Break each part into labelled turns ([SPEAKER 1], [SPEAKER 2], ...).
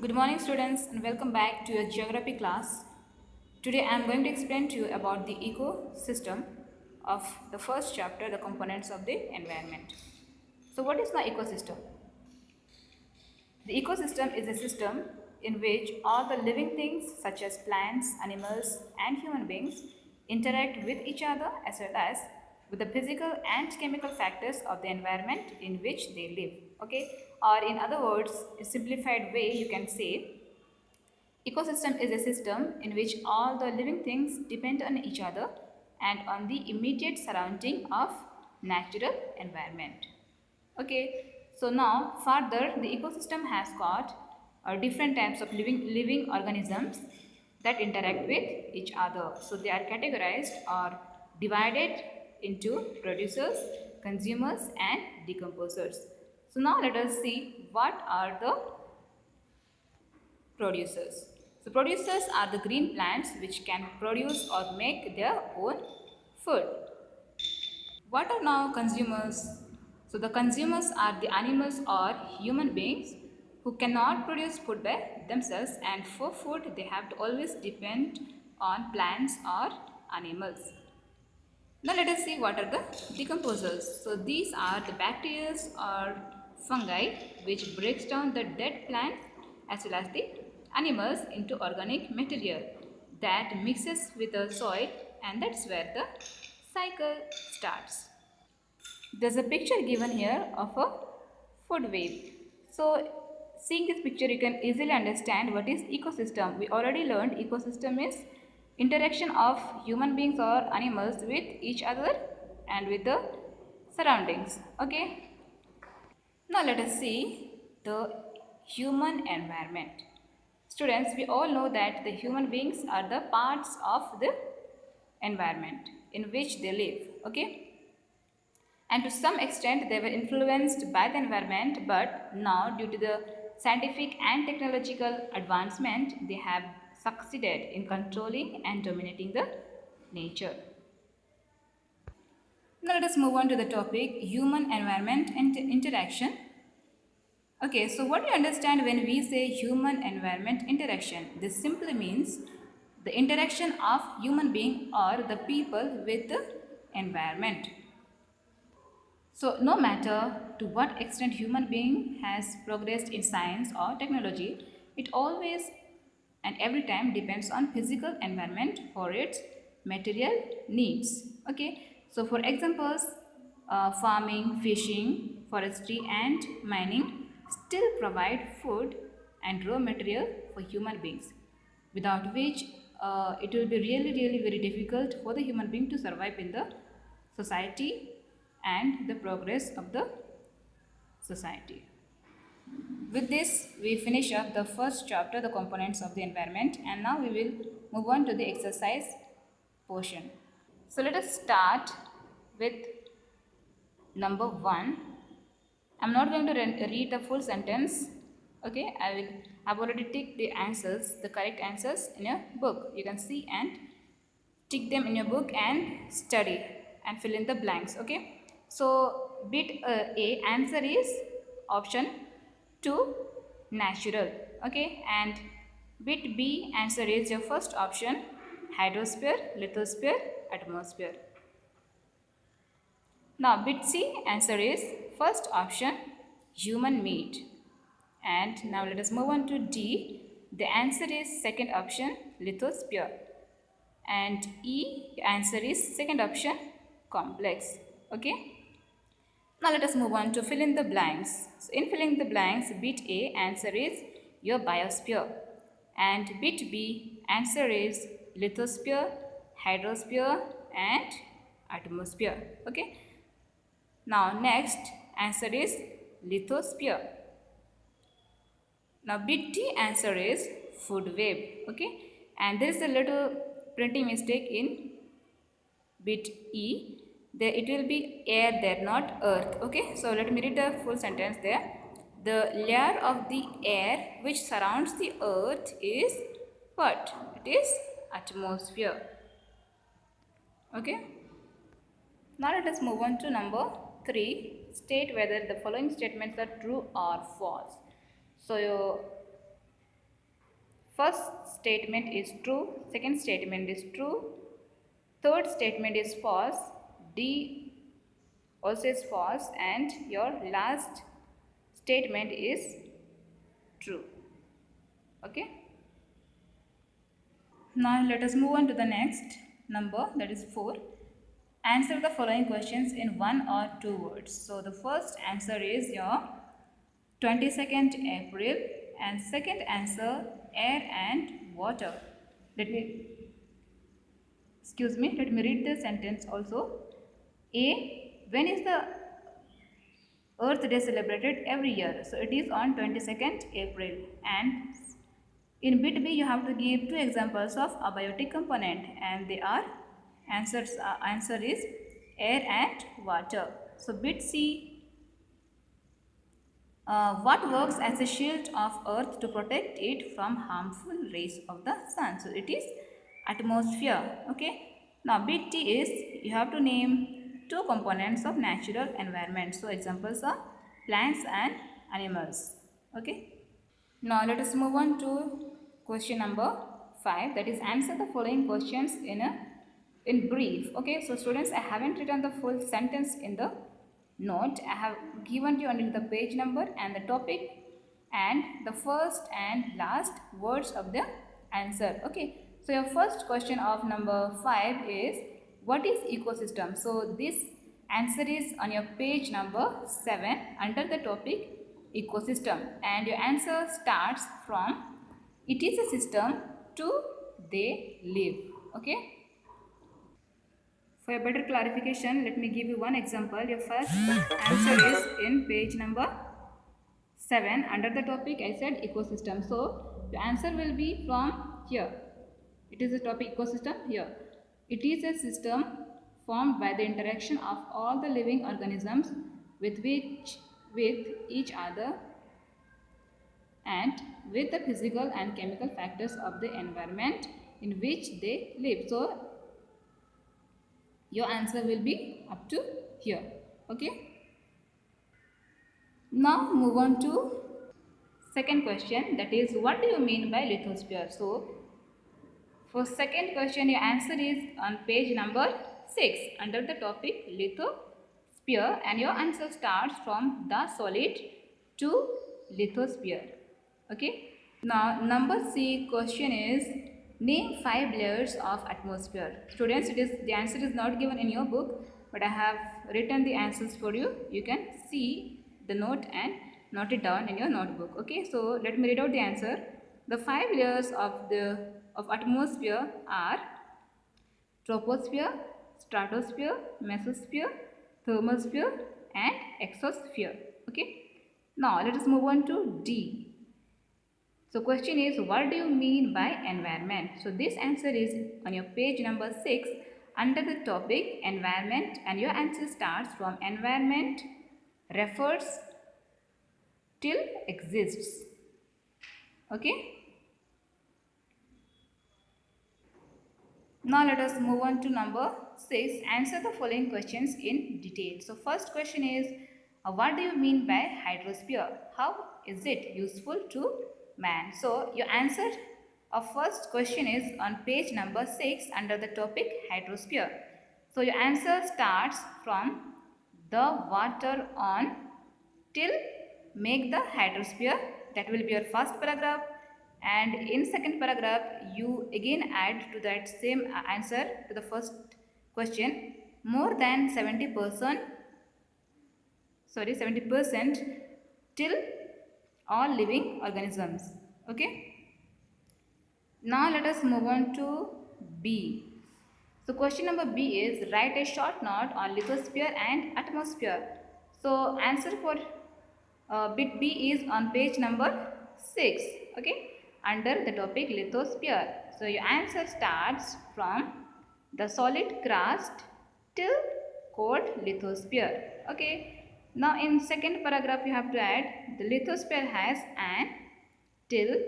[SPEAKER 1] Good morning students and welcome back to your geography class. Today I am going to explain to you about the ecosystem of the first chapter, the components of the environment. So what is the ecosystem? The ecosystem is a system in which all the living things such as plants, animals and human beings interact with each other as well as with the physical and chemical factors of the environment in which they live. Okay, or in other words, a simplified way you can say ecosystem is a system in which all the living things depend on each other and on the immediate surrounding of natural environment. Okay, so now further the ecosystem has got different types of living organisms that interact with each other. So they are categorized or divided into producers, consumers and decomposers. So now let us see what are the producers. So producers are the green plants which can produce or make their own food. What are now consumers? So the consumers are the animals or human beings who cannot produce food by themselves, and for food they have to always depend on plants or animals. Now let us see what are the decomposers. So these are the bacteria or fungi which breaks down the dead plant as well as the animals into organic material that mixes with the soil, and that's where the cycle starts. There's a picture given here of a food web. So seeing this picture you can easily understand what is ecosystem. We already learned ecosystem is interaction of human beings or animals with each other and with the surroundings. Okay. Now let us see the human environment. Students, we all know that the human beings are the parts of the environment in which they live. Okay. And to some extent they were influenced by the environment, but now due to the scientific and technological advancement they have succeeded in controlling and dominating the nature. Now let us move on to the topic human environment and interaction. Okay, so what do you understand when we say human environment interaction? This simply means the interaction of human being or the people with the environment. So no matter to what extent human being has progressed in science or technology, it always and every time depends on physical environment for its material needs. Okay, so for examples, farming, fishing, forestry and mining still provide food and raw material for human beings, without which it will be really very difficult for the human being to survive in the society and the progress of the society. With this, we finish up the first chapter, the components of the environment, and now we will move on to the exercise portion. So let us start with number 1. I'm not going to read the full sentence. Okay, I've already ticked the answers, the correct answers in your book. You can see and tick them in your book and study and fill in the blanks. Okay. So bit A answer is option 2, natural. Okay, and bit B answer is your first option, hydrosphere, lithosphere, atmosphere. Now bit C answer is first option, human meat. And now let us move on to D. The answer is second option, lithosphere. And E answer is second option, complex. Okay. Now let us move on to fill in the blanks. So in filling the blanks, bit A answer is your biosphere, and bit B answer is lithosphere, hydrosphere and atmosphere. Okay. Now next answer is lithosphere. Now bit D answer is food web. Okay, and there is a little printing mistake in bit E. There it will be air there, not earth. Okay, so let me read the full sentence there. The layer of the air which surrounds the earth is what? It is atmosphere. Okay. Now let us move on to number 3. State whether the following statements are true or false. So First statement is true, second statement is true, third statement is false, D also is false, and your last statement is true. Okay. Now let us move on to the next number, that is 4. Answer the following questions in one or two words. So the first answer is your 22nd April, and second answer air and water. Let me read the sentence also. A, when is the Earth Day celebrated every year? So it is on 22nd April. And in bit B, you have to give two examples of abiotic component, and they are answer is air and water. So bit C, what works as a shield of Earth to protect it from harmful rays of the sun? So it is atmosphere. Okay. Now bit T is you have to name two components of natural environment. So examples are plants and animals. Okay. Now let us move on to question number 5, that is answer the following questions in brief. Okay, so students, I haven't written the full sentence in the note. I have given you only the page number and the topic and the first and last words of the answer. Okay, so your first question of number 5 is what is ecosystem? So this answer is on your page number 7 under the topic ecosystem, and your answer starts from it is a system to they live. Okay. For a better clarification, let me give you one example. Your first answer is in page number 7 under the topic I said ecosystem. So the answer will be from here. It is a topic ecosystem here. It is a system formed by the interaction of all the living organisms with each other and with the physical and chemical factors of the environment in which they live. So your answer will be up to here. Okay. Now move on to second question, that is what do you mean by lithosphere? So for second question, your answer is on page number 6 under the topic lithosphere, and your answer starts from the solid to lithosphere. Okay. Now number C question is name 5 layers of atmosphere. Students, the answer is not given in your book, but I have written the answers for you. You can see the note and note it down in your notebook. Okay, so let me read out the answer. The 5 layers of atmosphere are troposphere, stratosphere, mesosphere, thermosphere, and exosphere. Okay. Now let us move on to D. So question is what do you mean by environment? So this answer is on your page number 6 under the topic environment, and your answer starts from environment refers till exists. Okay. Now let us move on to number 6. Answer the following questions in detail. So first question is what do you mean by hydrosphere? How is it useful to man? So your answer of first question is on page number 6 under the topic hydrosphere. So your answer starts from the water on till make the hydrosphere. That will be your first paragraph, and in second paragraph you again add to that same answer to the first question more than 70% till all living organisms. Okay. Now let us move on to B. So question number B is write a short note on lithosphere and atmosphere. So answer for bit B is on page number 6. Okay, under the topic lithosphere. So your answer starts from the solid crust till cold lithosphere. Okay. Now in second paragraph you have to add the lithosphere has an till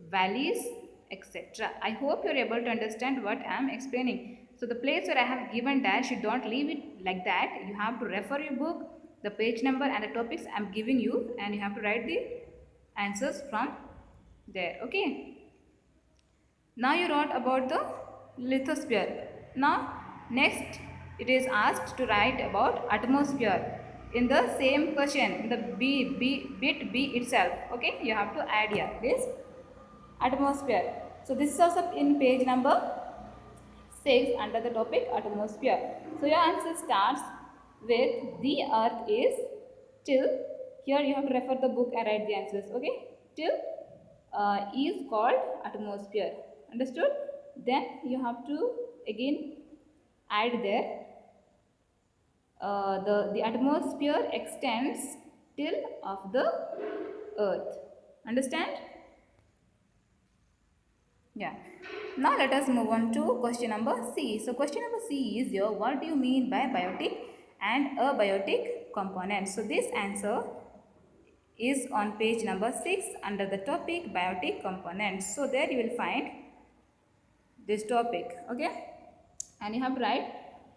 [SPEAKER 1] valleys etc. I hope you are able to understand what I am explaining. So the place where I have given dash, you don't leave it like that. You have to refer your book, the page number and the topics I am giving you, and you have to write the answers from there. Okay. Now you wrote about the lithosphere. Now next it is asked to write about atmosphere in the same question in the bit B itself. Okay, you have to add here this atmosphere. So this is also in page number 6 under the topic atmosphere. So your answer starts with the earth is till, here you have to refer the book and write the answers. Okay, till is called atmosphere. Understood? Then you have to again add there the atmosphere extends till of the earth. Understand? Yeah. Now let us move on to question number C. So question number C is your, what do you mean by biotic and abiotic components? So this answer is on page number 6 under the topic biotic components. So there you will find this topic. Okay, and you have to write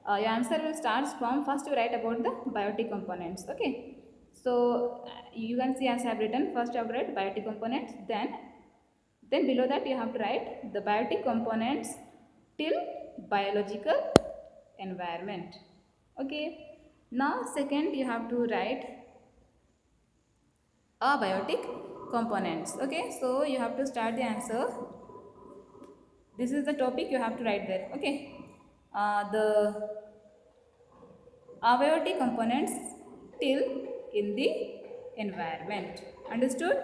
[SPEAKER 1] your answer will start from, first you write about the biotic components. Okay, so you can see as I have written, first you have to write biotic components, then below that you have to write the biotic components till biological environment. Okay, now second you have to write abiotic components. Okay, so you have to start the answer. This is the topic you have to write there. Okay, the abiotic components till in the environment. Understood?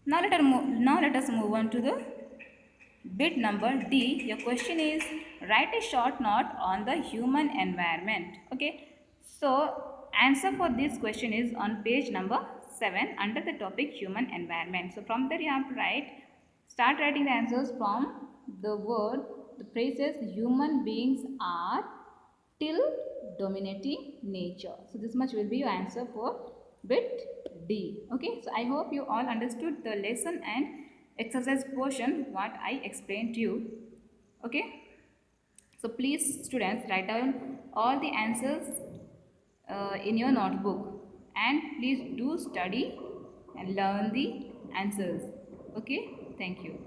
[SPEAKER 1] Now let us move on to the bit number D. Your question is, write a short note on the human environment. Okay, so answer for this question is on page number 7 under the topic human environment. So from there you have to start writing the answers from the phrases human beings are till dominating nature. So this much will be your answer for bit D. Okay, so I hope you all understood the lesson and exercise portion what I explained to you. Okay, so please students write down all the answers in your notebook, and please do study and learn the answers. Okay, thank you.